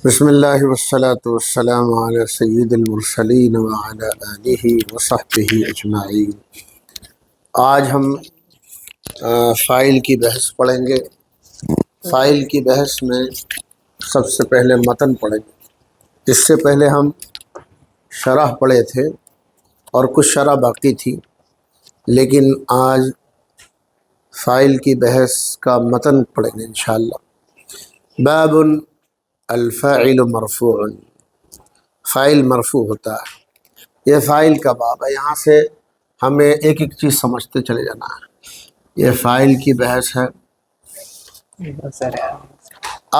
بسم اللہ والصلاة والسلام علی سید المرسلین وعلی آلہ وصحبہ اجمعین۔ آج ہم فاعل کی بحث پڑھیں گے۔ فاعل کی بحث میں سب سے پہلے متن پڑھیں گے۔ اس سے پہلے ہم شرح پڑھے تھے اور کچھ شرح باقی تھی، لیکن آج فاعل کی بحث کا متن پڑھیں گے انشاءاللہ۔ باب الفاعل مرفوع، فاعل مرفوع ہوتا ہے۔ یہ فاعل کا باب ہے، یہاں سے ہمیں ایک ایک چیز سمجھتے چلے جانا ہے۔ یہ فاعل کی بحث ہے۔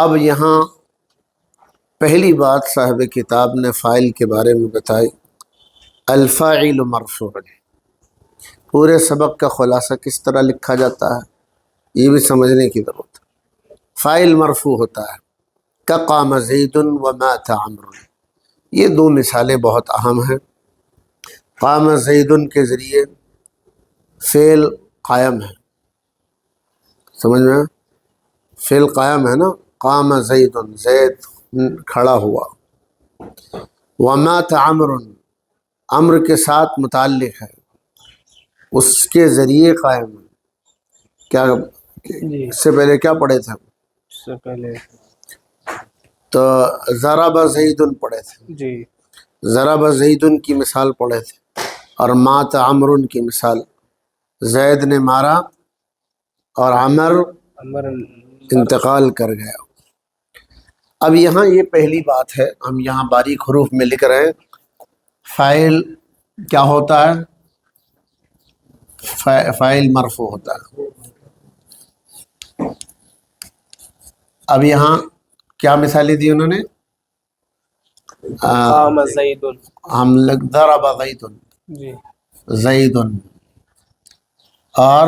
اب یہاں پہلی بات صاحب کتاب نے فاعل کے بارے میں بتائی، الفاعل مرفوع۔ پورے سبق کا خلاصہ کس طرح لکھا جاتا ہے یہ بھی سمجھنے کی ضرورت ہے۔ فاعل مرفوع ہوتا ہے قام زید و مات عمرو، یہ دو مثالیں بہت اہم ہیں۔ قام زید کے ذریعے فعل قائم ہے، سمجھ میں؟ فعل قائم ہے نا، قام زید، زید کھڑا ہوا۔ و مات عمرو، عمرو کے ساتھ متعلق ہے، اس کے ذریعے قائم ہے۔ کیا اس سے پہلے کیا پڑھے تھے؟ اس سے پہلے تو ضرب زید پڑھے تھے، جی ضرب زید کی مثال پڑھے تھے، اور مات عمرو کی مثال، زید نے مارا اور عمر انتقال کر گیا۔ اب یہاں یہ پہلی بات ہے، ہم یہاں باریک حروف میں لکھ رہے ہیں۔ فاعل کیا ہوتا ہے؟ فاعل مرفوع ہوتا ہے۔ اب یہاں کیا مثالیں دی انہوں نے؟ قام زید ہم لگ ضرب زید، جی زید، اور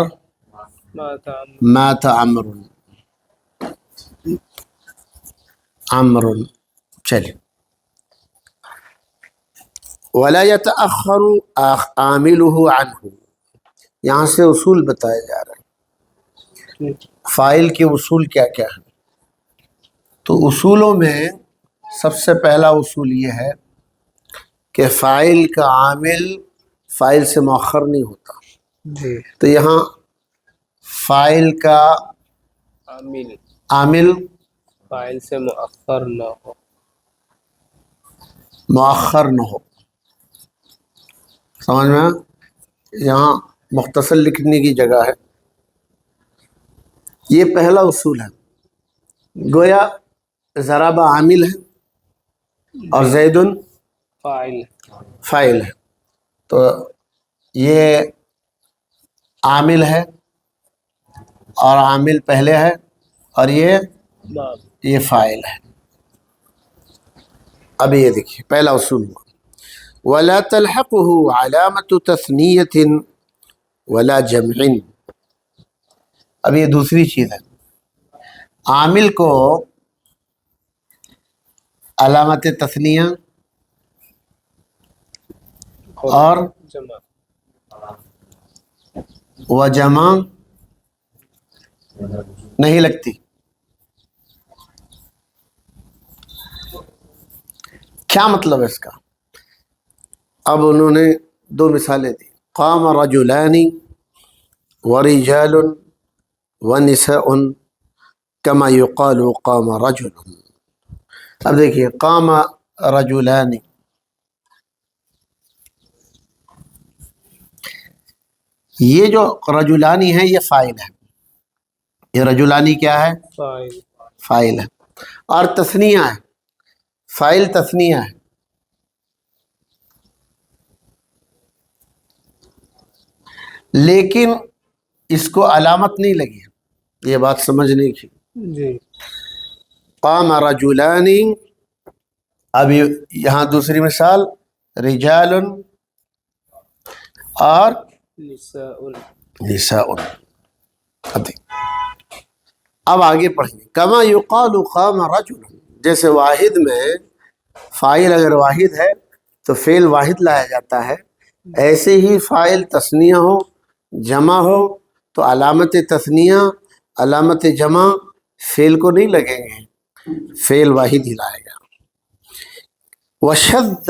مات عمرو مات عمرو، عمرو۔ چلیے، ولا يتأخر عامله عنه، یہاں سے اصول بتائے جا رہے ہیں۔ فاعل کے اصول کیا کیا ہیں؟ تو اصولوں میں سب سے پہلا اصول یہ ہے کہ فاعل کا عامل فاعل سے مؤخر نہیں ہوتا۔ جی تو یہاں فاعل کا عامل فاعل سے مؤخر نہ ہو، مؤخر نہ ہو، سمجھ میں؟ یہاں مختصر لکھنے کی جگہ ہے۔ یہ پہلا اصول ہے۔ گویا ضرب عامل ہے اور زید فاعل فاعل ہے، تو یہ عامل ہے اور عامل پہلے ہے، اور یہ فاعل ہے۔ اب یہ دیکھیے پہلا اصول ہوا ولا تلحقه علامة تثنیة ولا جمع۔ اب یہ دوسری چیز ہے، عامل کو علامت تثنیہ اور جمع و جمع نہیں لگتی۔ کیا مطلب ہے اس کا؟ اب انہوں نے دو مثالیں دی، قام رجلان ورجال ونساء كما يقال قام رجل۔ اب دیکھیے قام رجلان، یہ جو رجلانی ہے یہ فاعل ہے، یہ رجلانی کیا ہے؟ فاعل فاعل ہے، اور تثنیہ ہے، فاعل تثنیہ ہے۔ لیکن اس کو علامت نہیں لگی، یہ بات سمجھنے کی۔ جی قام رجلان، اب یہاں دوسری مثال رجال اور نساء۔ اب آگے پڑھیں گے، کما یقال قام رجل، جیسے واحد میں فاعل اگر واحد ہے تو فعل واحد لایا جاتا ہے، ایسے ہی فاعل تثنیہ ہو جمع ہو تو علامت تثنیہ علامت جمع فعل کو نہیں لگیں گے، فعل واحد ہی لائے گا۔ وشذ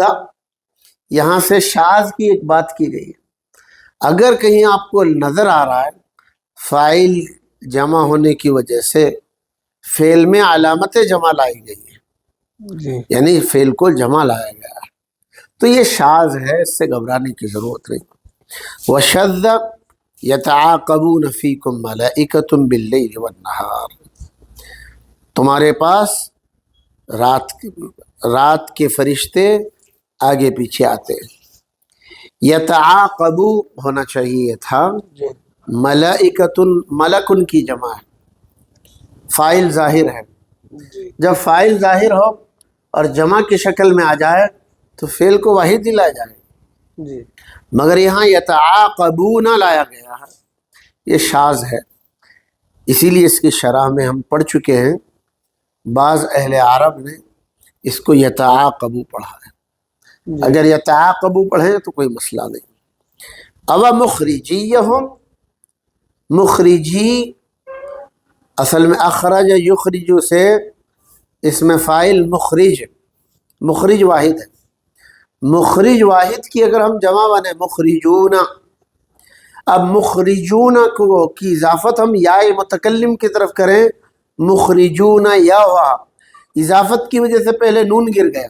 یہاں سے شاذ کی ایک بات کی گئی ہے. اگر کہیں آپ کو نظر آ رہا ہے فاعل جمع ہونے کی وجہ سے فعل میں علامت جمع لائی گئی ہے، جی یعنی فعل کو جمع لایا گیا ہے، تو یہ شاذ ہے، اس سے گھبرانے کی ضرورت نہیں. وشذ یتعاقبون فیکم ملائکۃ باللیل والنہار، تمہارے پاس رات کے فرشتے آگے پیچھے آتے ہیں. یتعاقبو ہونا چاہیے تھا، جی ملائکۃ ملک ان کی جمع ہے، فاعل ظاہر ہے. جی جب فاعل ظاہر ہو اور جمع کی شکل میں آ جائے تو فعل کو واحد ہی لایا جائے، جی مگر یہاں یتعاقبون لایا گیا ہے، یہ شاذ ہے. اسی لیے اس کی شرح میں ہم پڑھ چکے ہیں، بعض اہل عرب نے اس کو یتعاقبو پڑھا ہے. جی اگر یتعاقبو پڑھیں تو کوئی مسئلہ نہیں. اب مخرجیہم، مخرجی اصل میں اخرج یخرجو سے اس میں فاعل مخرج واحد ہے. مخرج واحد کی اگر ہم جمع بنے مخرجون، اب مخرجون کی اضافت ہم یا متکلم کی طرف کریں، مخرجون یا ہوا، اضافت کی وجہ سے پہلے نون گر گیا،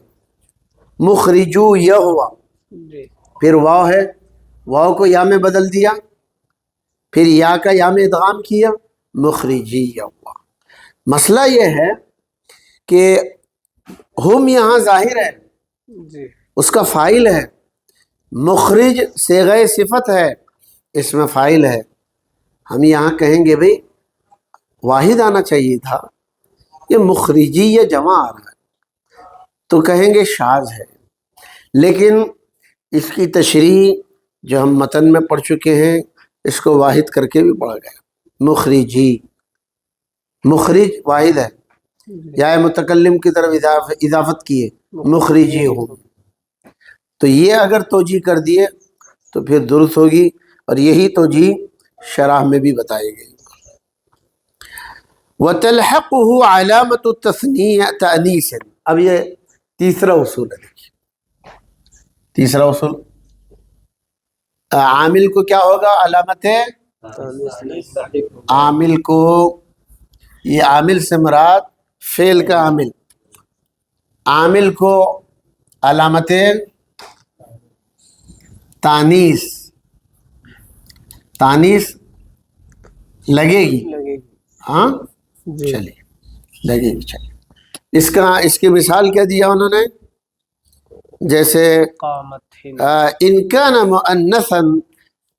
مخرجو یا ہوا، جی پھر واو ہے، واو کو یا میں بدل دیا، پھر یا کا یا میں ادغام کیا، مخرجی یا ہوا. مسئلہ یہ ہے کہ ہم یہاں ظاہر ہے، جی اس کا فاعل ہے، مخرج صیغہ صفت ہے، اس میں فاعل ہے. ہم یہاں کہیں گے بھئی واحد آنا چاہیے تھا، یہ مخرجی یا جمع آ رہا ہے، تو کہیں گے شاذ ہے. لیکن اس کی تشریح جو ہم متن میں پڑھ چکے ہیں، اس کو واحد کر کے بھی پڑھا گیا. مخرجی، مخرج واحد ہے، یا متکلم کی طرف اضافت کیے مخرجی ہوں، تو یہ اگر توجیہ کر دیے تو پھر درست ہوگی، اور یہی توجیہ شرح میں بھی بتائی گئی. وَتَلْحَقُهُ عَلَامَةُ التَّثْنِيَةِ تَأْنِيثٍ، اب یہ تیسرا اصول ہے. دیکھیے تیسرا اصول، عامل کو کیا ہوگا؟ علامت عامل کو، یہ عامل سے مراد فعل کا عامل، عامل کو علامت تانیث لگے گی. لگے گی. ہاں جی چلیے لگے گی. چلیے اس کی مثال کیا دیا انہوں نے؟ جیسے قامت ہند، ان کان مؤنثا،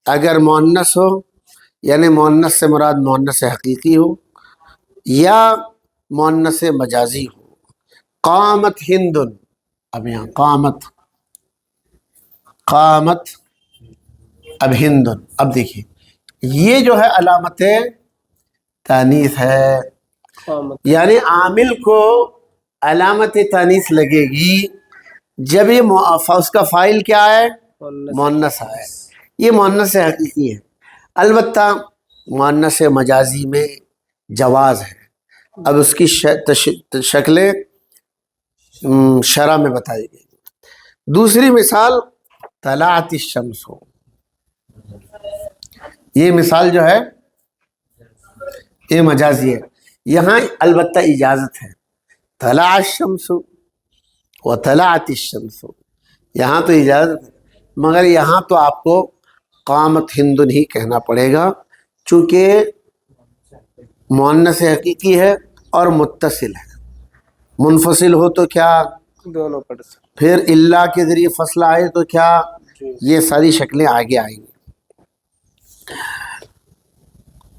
اگر مؤنث ہو، یعنی مؤنث سے مراد مؤنث حقیقی ہو یا مؤنث مجازی ہو. قامت ہند، اب یہاں قامت اب ہند، اب دیکھیے یہ جو ہے علامت تانیث ہے، قامت یعنی عامل کو علامت تانیث لگے گی جب یہ اس کا فاعل کیا ہے؟ مؤنث ہے. یہ مؤنث حقیقی ہے. البتہ مؤنث مجازی میں جواز ہے. اب اس کی شکلیں شرح میں بتائی گئی. دوسری مثال طلعت الشمس ہو، یہ مثال جو ہے یہ مجازی ہے. یہاں البتہ اجازت ہے، طلع الشمس و طلعت الشمس، یہاں تو اجازت ہے، مگر یہاں تو آپ کو قامت ہندن ہی کہنا پڑے گا، چونکہ مؤنث حقیقی ہے اور متصل ہے. منفصل ہو تو کیا، دونوں پڑھ سکتے. پھر اللہ کے ذریعے فصل آئے تو کیا، جی یہ ساری شکلیں آگے آئیں گی.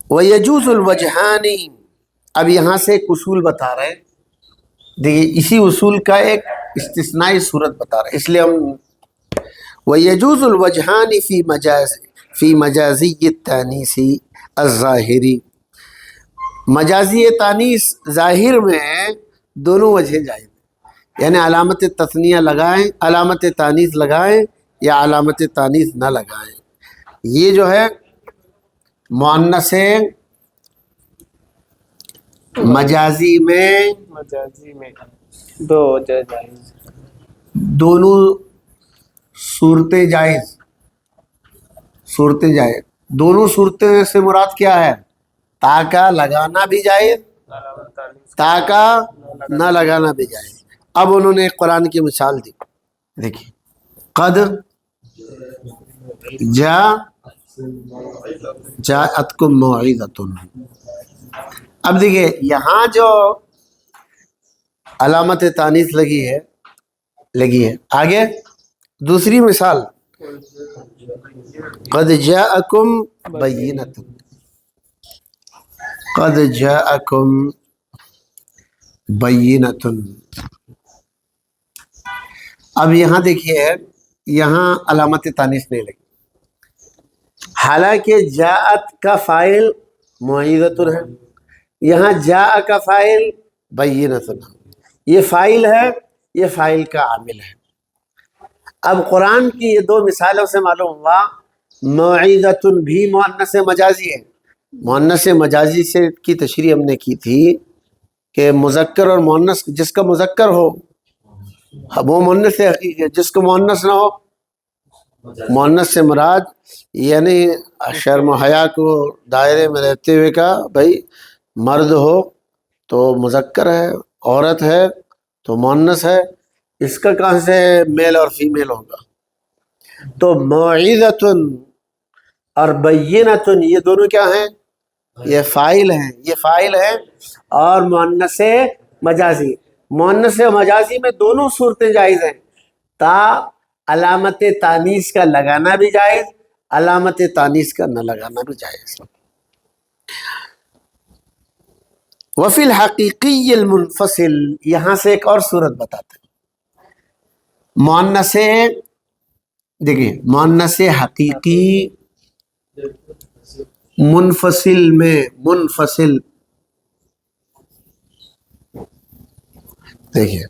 وَيَجُوزُ الْوَجْهَانِ، اب یہاں سے ایک اصول بتا رہے ہیں. دیکھیے اسی اصول کا ایک استثنائی صورت بتا رہے ہیں، اس لیے ہم وَيَجُوزُ الْوَجْهَانِ فِي مَجَازِيِّ التَّانِيثِ الظَّاهِرِ، مجازی تانیث ظاہر میں دونوں وجہ جائز، یعنی علامت تثنیہ لگائیں، علامت تانیث لگائیں یا علامت تانیث نہ لگائیں. یہ جو ہے مؤنث مجازی میں مجازی میں دو وجہ جائز. دونوں صورتیں جائز، صورتیں جائز، دونوں صورتیں سے مراد کیا ہے؟ تا کا لگانا بھی جائز، تا کا نہ لگانا بھی جائز۔ اب انہوں نے ایک قرآن کی مثال دی، دیکھیے قد جاءتکم موعظۃ۔ اب دیکھیے یہاں جو علامت تانیث لگی ہے آگے دوسری مثال قد جاءکم بینۃ، قد جاءکم بینۃ۔ اب یہاں دیکھیے یہاں علامت تانیث نہیں لگی، حالانکہ جاءت کا فاعل موعظۃ ہے، یہاں جاء کا فاعل بینۃ، یہ فاعل ہے، یہ فاعل کا عامل ہے۔ اب قرآن کی یہ دو مثالوں سے معلوم ہوا موعظۃ بھی مؤنث مجازی ہے۔ مؤنث مجازی سے کی تشریح ہم نے کی تھی کہ مذکر اور مؤنث، جس کا مذکر ہو وہ مؤنث حقیقی ہے، جس کو مؤنث نہ ہو مؤنث سے مراد یعنی شرم و حیا کو دائرے میں رہتے ہوئے کا بھائی مرد ہو تو مذکر ہے، عورت ہے تو مؤنث ہے، اس کا کہاں سے میل اور فیمیل ہوگا؟ تو موعظۃ اور بینۃ یہ دونوں کیا ہیں؟ یہ فاعل ہیں، یہ فاعل ہیں اور مؤنث مجازی، مؤنث مجازی میں دونوں صورتیں جائز ہیں، تا علامت تانیث کا لگانا بھی جائز، علامت تانیث کا نہ لگانا بھی جائز۔ وفی الحقیقی المنفصل، یہاں سے ایک اور صورت بتاتے ہیں، مؤنث، دیکھیے مؤنث حقیقی منفصل میں، منفصل دیکھیے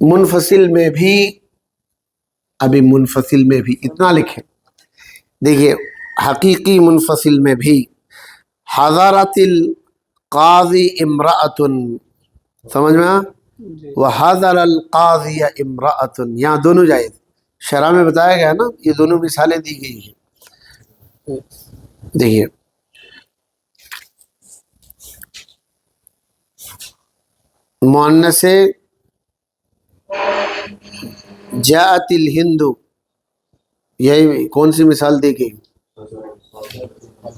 منفصل میں بھی، ابھی منفصل میں بھی اتنا لکھیں، دیکھیے حقیقی منفصل میں بھی حضرت القاضی امرأۃ، سمجھ میں وحضر القاضی امرأۃ، یہاں دونوں جائز، شرح میں بتایا گیا نا، یہ دونوں مثالیں دی گئی ہیں۔ دیکھیے مؤنث جاءت الہند، یہی کون سی مثال دی گئی؟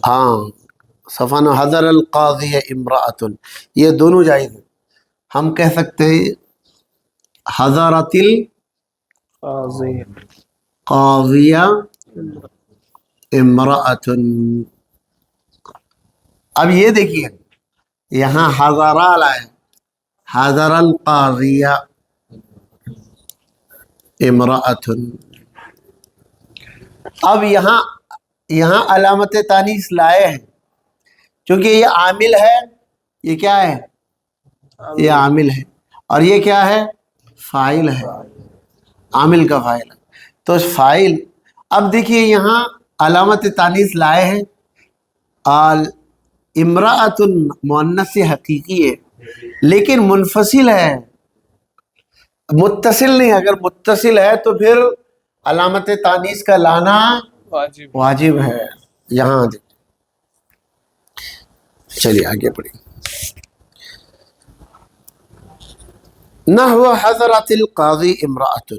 ہاں صفان حضر القاضی امرأۃ، یہ دونوں جائز ہیں۔ ہم کہہ سکتے ہیں حضرت القاضیہ امرأۃ۔ اب یہ دیکھیے یہاں حضر آیا، حضر القاضیہ امرأۃ، اب یہاں علامت تانیث لائے ہیں چونکہ یہ عامل ہے، یہ کیا ہے؟ یہ عامل ہے، اور یہ کیا ہے؟ فاعل ہے، عامل کا فاعل ہے، تو فاعل، اب دیکھیے یہاں علامت تانیث لائے ہیں، امرأۃ مؤنث حقیقی ہے لیکن منفصل ہے، متصل نہیں، اگر متصل ہے تو پھر علامت تانیث کا لانا واجب ہے۔ یہاں چلیے آگے پڑھیں، نحو حضرت القاضی امرأۃ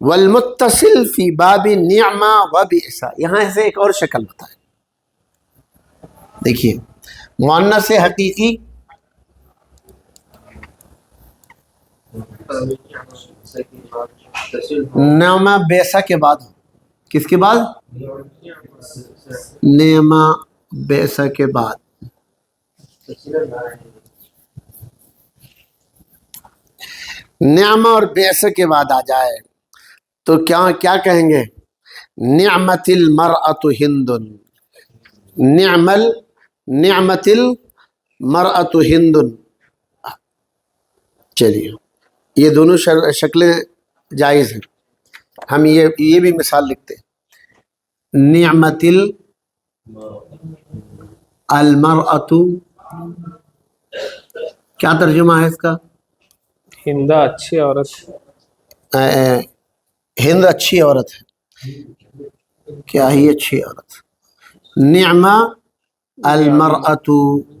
والمتصل فی باب نعمہ و بئس، یہاں سے ایک اور شکل بتائیں، دیکھیے مؤنث حقیقی نعمہ بیسا کے بعد، کس کے بعد؟ نعمہ بیسا کے بعد، نعمہ اور بیسا کے بعد آ جائے تو کیا کہیں گے؟ نعمت المرأۃ ہند، نعمت المرأۃ ہند۔ چلیے یہ دونوں شکلیں جائز ہیں، ہم یہ بھی مثال لکھتے ہیں، نعمت المرأۃ کیا ترجمہ ہے اس کا؟ ہندا اچھی عورت ہند اچھی عورت ہے. کیا ہی اچھی عورت. نعم المرأۃ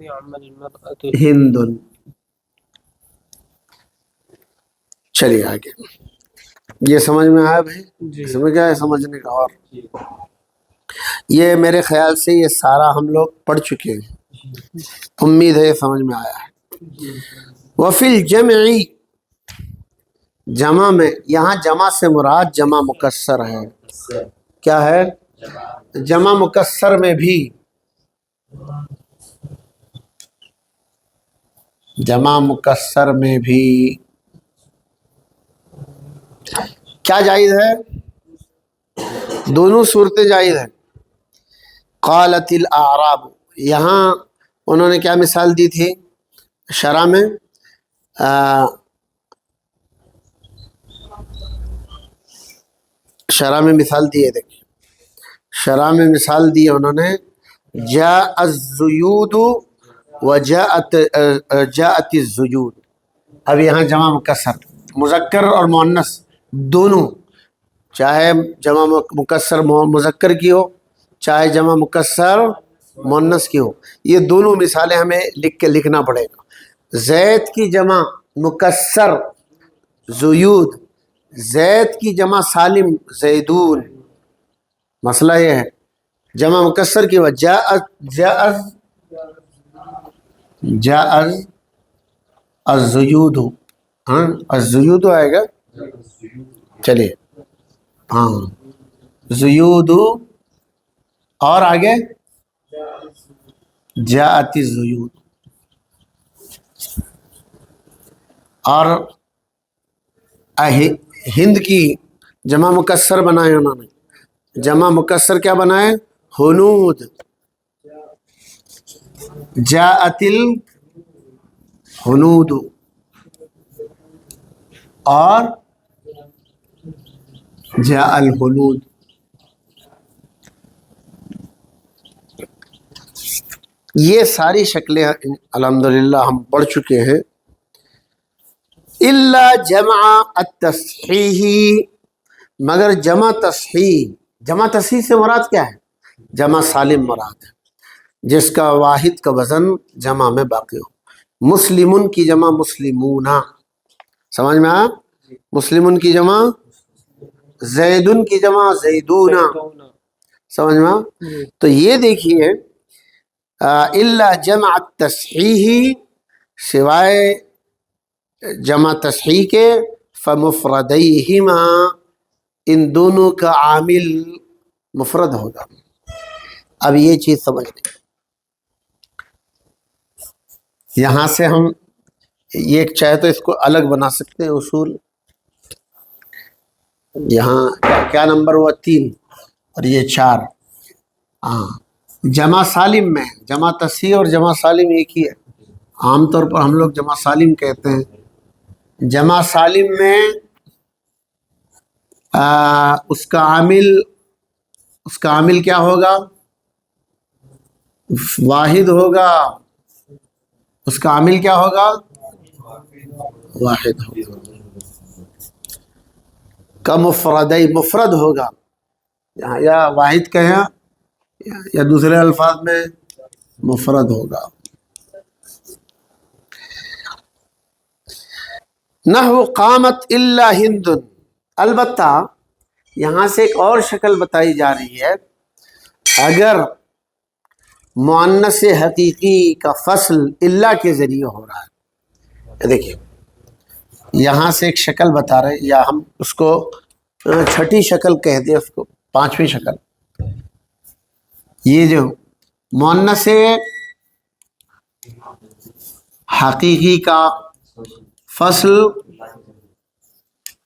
نعم المرأة ہند. چلیے آگے. یہ سمجھ میں آیا بھائی؟ جی سمجھ آیا سمجھنے کا؟ اور یہ میرے خیال سے یہ سارا ہم لوگ پڑھ چکے ہیں. امید ہے یہ سمجھ میں آیا ہے. وفی الجمع، جمع میں، یہاں جمع سے مراد جمع مکسر ہے. کیا ہے؟ جمع مکسر میں بھی، جمع مکسر میں بھی کیا جائز ہے؟ دونوں صورتیں جائز ہیں. قالت الاعراب، یہاں انہوں نے کیا مثال دی تھی شرح میں؟ شرح میں مثال دی ہے. دیکھیں شرح میں مثال دی ہے انہوں نے، جاء الزیود وجاءت الزیود. اب یہاں جمع مکسر، مذکر اور مؤنث دونوں، چاہے جمع مکسر مذکر کی ہو چاہے جمع مکسر مؤنث کی ہو، یہ دونوں مثالیں ہمیں لکھ کے لکھنا پڑے گا. زید کی جمع مکسر زیود، زید کی جمع سالم زیدون. مسئلہ یہ ہے جمع مکسر کی وجہ جاء الزیود، ہاں الزیود آئے گا. چلیے ہاں زیود، اور آگے جاءت الزیود. اور ہند کی جمع مکسر بنائے انہوں نے، جمع مکسر کیا بنائے؟ ہنود. جاءت الہنود اور جاء الہنود. یہ ساری شکلیں الحمدللہ ہم پڑھ چکے ہیں. الا جمع التصحیح، مگر جمع تصحیح. جمع تصحیح سے مراد کیا ہے؟ جمع سالم مراد ہے، جس کا واحد کا وزن جمع میں باقی ہو. مسلمن کی جمع مسلمون، سمجھ میں آیا؟ مسلمن کی جمع، زیدن کی جمع زیدون، سمجھ میں آیا؟ تو یہ دیکھیے الا جمع التصحیح، سوائے جمع تصحیح کے، فمفردیہما، ان دونوں کا عامل مفرد ہوگا. اب یہ چیز سمجھ لیں، یہاں سے ہم یہ چاہے تو اس کو الگ بنا سکتے ہیں اصول. یہاں کیا نمبر ہوا؟ 3 اور یہ 4. ہاں جمع سالم میں جمع تصحیح اور جمع سالم ایک ہی ہے. عام طور پر ہم لوگ جمع سالم کہتے ہیں. جمع سالم میں اس کا عامل کیا ہوگا؟ واحد ہوگا. اس کا عامل کیا ہوگا؟ واحد ہوگا. کا مفردی، مفرد ہوگا، یا واحد کہیں یا دوسرے الفاظ میں مفرد ہوگا. نحو قامت الا ہند. البتہ یہاں سے ایک اور شکل بتائی جا رہی ہے، اگر مؤنث حقیقی کا فصل الا کے ذریعے ہو رہا ہے. دیکھیے یہاں سے ایک شکل بتا رہے، یا ہم اس کو چھٹی شکل کہہ دیں، اس کو 5ویں شکل. یہ جو مؤنث حقیقی کا فصل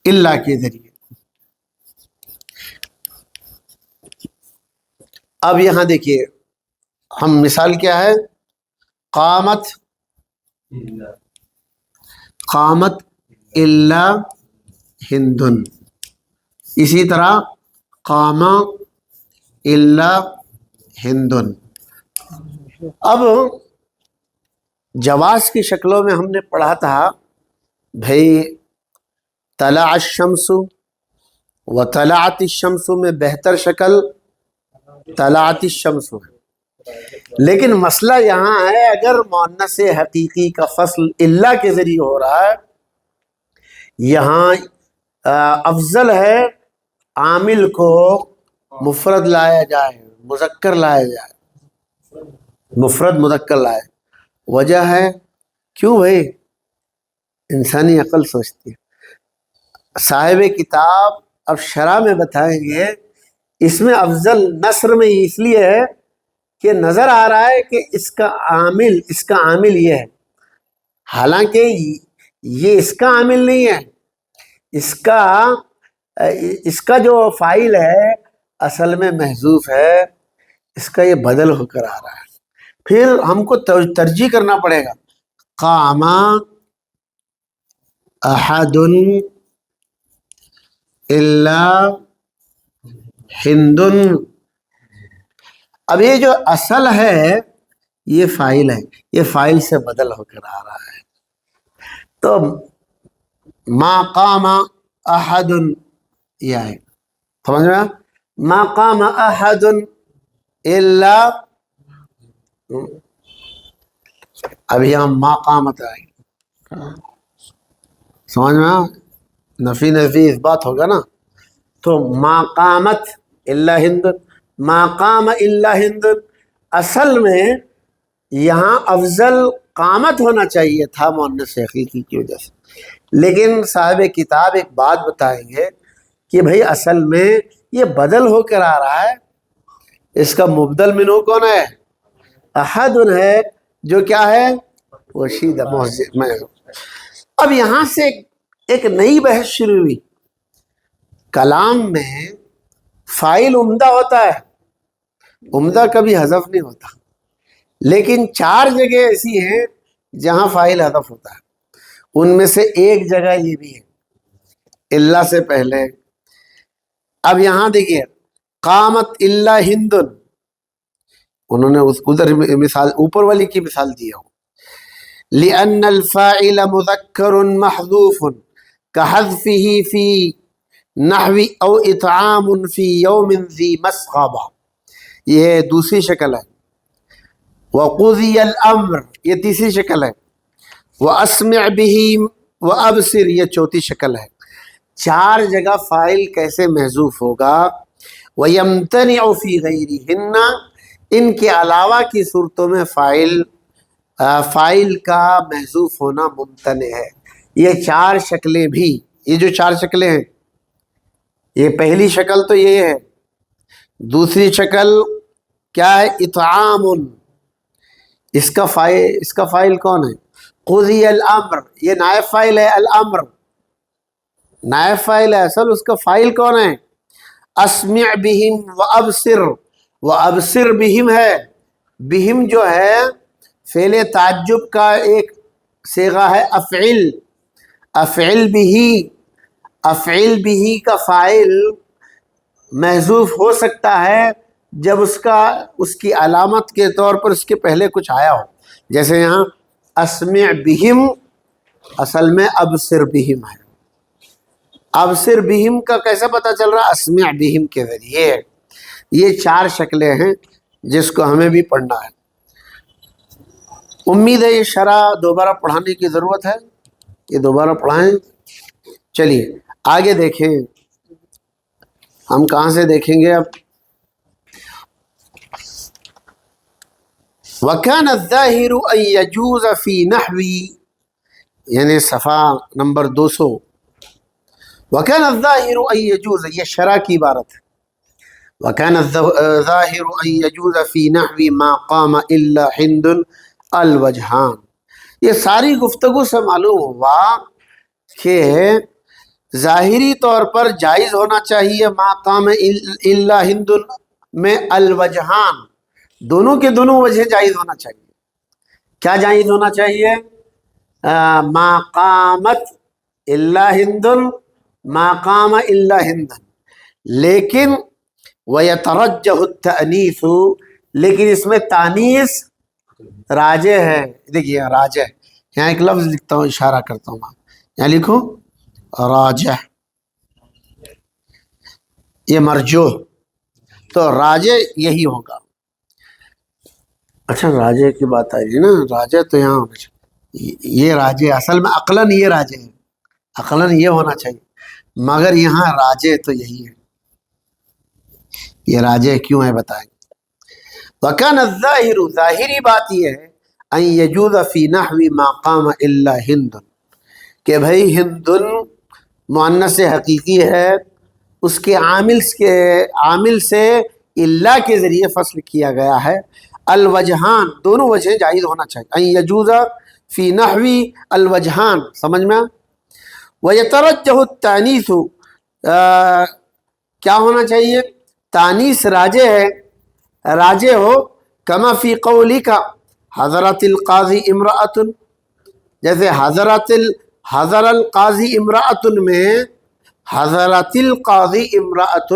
الا کے ذریعے. اب یہاں دیکھیے ہم مثال کیا ہے؟ قامت الا ہندن. اسی طرح قام الا ہندن. اب جواز کی شکلوں میں ہم نے پڑھا تھا بھائی طلع الشمس و طلعت الشمس میں بہتر شکل طلعت الشمس ہے، لیکن مسئلہ یہاں ہے اگر مؤنث حقیقی کا فصل الا کے ذریعے ہو رہا ہے، یہاں افضل ہے عامل کو مفرد لایا جائے، مذکر لایا جائے، مفرد مذکر لائے۔ وجہ ہے کیوں بھائی؟ انسانی عقل سوچتی ہے۔ صاحب کتاب اب شرح میں بتائیں گے اس میں افضل نثر میں اس لیے ہے کہ نظر آ رہا ہے کہ اس کا عامل یہ ہے، حالانکہ یہ اس کا عامل نہیں ہے، اس کا جو فاعل ہے اصل میں محذوف ہے، اس کا یہ بدل ہو کر آ رہا ہے۔ پھر ہم کو ترجیح کرنا پڑے گا، قام احد الا ہند۔ اب یہ جو اصل ہے یہ فاعل ہے، یہ فاعل سے بدل ہو کر آ رہا ہے، تو ما قام احد یہ ہے، سمجھ میں؟ ما قام احد الا، اب یہاں ما قامت آئے گی، سمجھ میں؟ نفی اس بات ہوگا نا، تو ما قامت الا ہند، ما قام الا ہند، اصل میں یہاں افضل قامت ہونا چاہیے تھا مؤنث حقیقی کی وجہ سے، لیکن صاحب کتاب ایک بات بتائیں گے کہ بھائی اصل میں یہ بدل ہو کر آ رہا ہے، اس کا مبدل منہو کون ہے؟ احد ہے، جو کیا ہے؟ وشید میں۔ اب یہاں سے ایک نئی بحث شروع ہوئی، کلام میں فاعل عمدہ ہوتا ہے، عمدہ کبھی حذف نہیں ہوتا، لیکن 4 جگہ ایسی ہیں جہاں فاعل حذف ہوتا ہے، ان میں سے ایک جگہ یہ بھی ہے الا سے پہلے۔ اب یہاں دیکھیے قامت الا ہند، انہوں نے ادھر مثال اوپر والی کی مثال دی ہے، لأن الفاعل مذکر محذوف كحذفه في نحو او اطعام في يوم ذي مسغبہ، یہ دوسری شکل ہے۔ وقضی الامر، یہ تیسری شکل ہے۔ واسمع به وابصر، یہ چوتھی شکل ہے۔ 4 جگہ فاعل کیسے محذوف ہوگا؟ ویمتنع فی غیرہن، ان کے علاوہ کی صورتوں میں فاعل کا محذوف ہونا ممتنع ہے۔ یہ 4 شکلیں بھی، یہ جو 4 شکلیں ہیں، یہ پہلی شکل تو یہ ہے، دوسری شکل کیا ہے؟ اطعام، اس کا فاعل کون ہے؟ قضی الامر، یہ نائب فاعل ہے، الامر نائب فاعل ہے، اصل اس کا فاعل کون ہے؟ اسمع بہم وابصر، وابصر بہم ہے، بہم جو ہے فعل تعجب کا ایک صیغہ ہے افعل، افعل بھی کا فاعل محذوف ہو سکتا ہے جب اس کی علامت کے طور پر اس کے پہلے کچھ آیا ہو، جیسے یہاں اسمع بہم اصل میں ابصر بہم ہے، ابصر بہم کا کیسے پتہ چل رہا؟ اسمع بہم کے ذریعے۔ یہ 4 شکلیں ہیں جس کو ہمیں بھی پڑھنا ہے۔ امید ہے یہ شرح دوبارہ پڑھانے کی ضرورت ہے، یہ دوبارہ پڑھائیں۔ چلیے آگے دیکھیں، ہم کہاں سے دیکھیں گے اب؟ وَكَانَ الظَّاهِرُ أَن يَجُوزَ فِي نَحْوِ، یعنی صفحہ نمبر 200، وَكَانَ الظَّاهِرُ أَن يَجُوزَ، یہ شرح کی عبارت ہے۔ وَكَانَ الظَّاهِرُ أَن يَجُوزَ فِي نَحْوِ مَا قَامَ إِلَّا هِنْدٌ الوجہان، یہ ساری گفتگو سے معلوم ہوا کہ ظاہری طور پر جائز ہونا چاہیے ما قام الا ہند میں الوجہان، دونوں کے دونوں وجہ جائز ہونا چاہیے۔ کیا جائز ہونا چاہیے؟ ما قامت الا ہند، ما قام الا ہند، لیکن ویترجح التأنیث، لیکن اس میں تانیث راجع ہے، دیکھیے راجع، یہاں ایک لفظ لکھتا ہوں، اشارہ کرتا ہوں، یہاں لکھو راجع، یہ مرجوح، تو راجع یہی ہوگا۔ اچھا راجع کی بات آئی ہے نا، راجع تو یہاں ہونا چاہیے، یہ راجع اصل میں عقلاً یہ راجع ہے، عقلاً یہ ہونا چاہیے، مگر یہاں راجع تو یہی ہے۔ یہ راجع کیوں ہے بتائیں۔ وَكَانَ الظَّاهِرُ، ظاہری بات یہ ہے، أَن يَجُوزَ فِي نَحْوِ مَا قَامَ إِلَّا ہند، کہ بھئی ہندن مؤنث حقیقی ہے، اس کے عامل سے اللہ کے ذریعے فصل کیا گیا ہے۔ الوجہان، دونوں وجہ جائز ہونا چاہیے، ان یجوز فی نحوی الوجہان، سمجھ میں؟ ویترجح التانیث، کیا ہونا چاہیے؟ تانیث راجع ہے، راجع ہو، کما فی قولی کا حضرت القاضی امرأۃ، جیسے حضر القاضی امرأۃ میں حضرت القاضی امرأۃ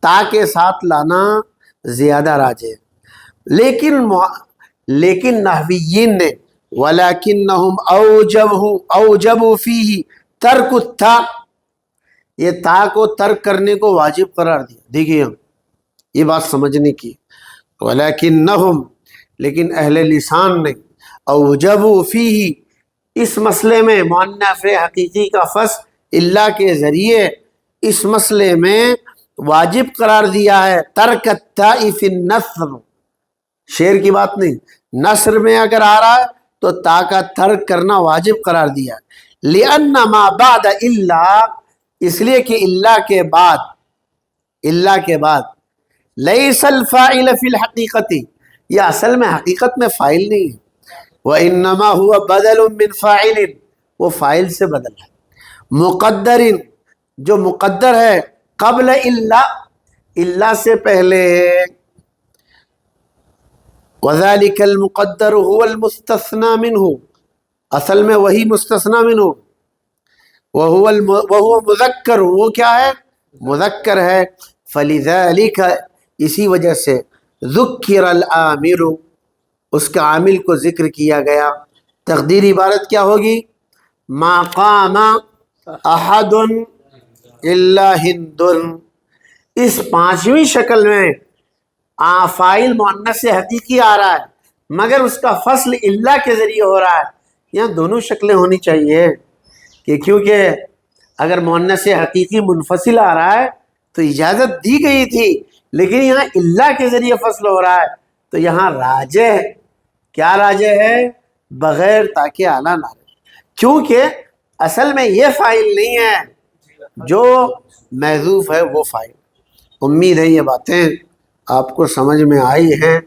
تا کے ساتھ لانا زیادہ راجع ہے۔ لیکن نحویین نے وَلَكِنَّهُمْ أَوْجَبُوا فِيهِ ترک التا، یہ تا کو ترک کرنے کو واجب قرار دیا۔ دیکھیے یہ بات سمجھنے کی، وَلَكِنَّهُمْ، لیکن اہل لسان نے، أوجبوا فِيهِ، اس مسئلے میں مؤنث حقیقی کا فصل اللہ کے ذریعے اس مسئلے میں واجب قرار دیا ہے، ترک التاء فی النثر، شعر کی بات نہیں، نثر میں اگر آ رہا ہے تو تا کا ترک کرنا واجب قرار دیا ہے۔ لِأَنَّ مَا بَعْدَ إِلَّا، اس لیے کہ اللہ کے بعد لَيْسَ الْفَاعِلَ فِي الْحَقِيقَةِ، یہ اصل میں حقیقت میں فاعل نہیں ہے، وَإِنَّمَا هُوَ بَدَلٌ مِّن فَاعِلٍ، وہ فاعل سے بدل ہے، مقدر، جو مقدر ہے، قبل اللہ سے پہلے، وَذَلِكَ الْمُقَدَّرُ هُوَ الْمُسْتَثْنَى مِنْهُ، اصل میں وہی مستثنی منہ، وَهُوَ مذکر، وہ کیا ہے؟ مذکر ہے، فَلِذَلِكَ، اسی وجہ سے، ذُكِّرَ الْعَامِرُ، اس کا عامل کو ذکر کیا گیا۔ تقدیری عبارت کیا ہوگی؟ مَا قَامَ أَحَدٌ إِلَّا ہِندٌ، اس پانچویں شکل میں فاعل مؤنث سے حقیقی آ رہا ہے، مگر اس کا فصل اللہ کے ذریعے ہو رہا ہے۔ یہاں دونوں شکلیں ہونی چاہیے، کہ کیونکہ اگر مؤنث حقیقی منفصل آ رہا ہے تو اجازت دی گئی تھی، لیکن یہاں اللہ کے ذریعے فصل ہو رہا ہے، تو یہاں راجع ہے، کیا راجع ہے؟ بغیر تاکہ اعلیٰ نہ رہے، کیونکہ اصل میں یہ فاعل نہیں ہے، جو محذوف ہے وہ فاعل۔ امید ہے یہ باتیں آپ کو سمجھ میں آئی ہیں۔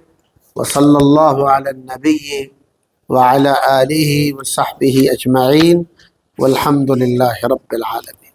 وصلی اللہ علی النبی وعلی آلہ وصحبہ اجمعین، والحمد للہ رب العالمین۔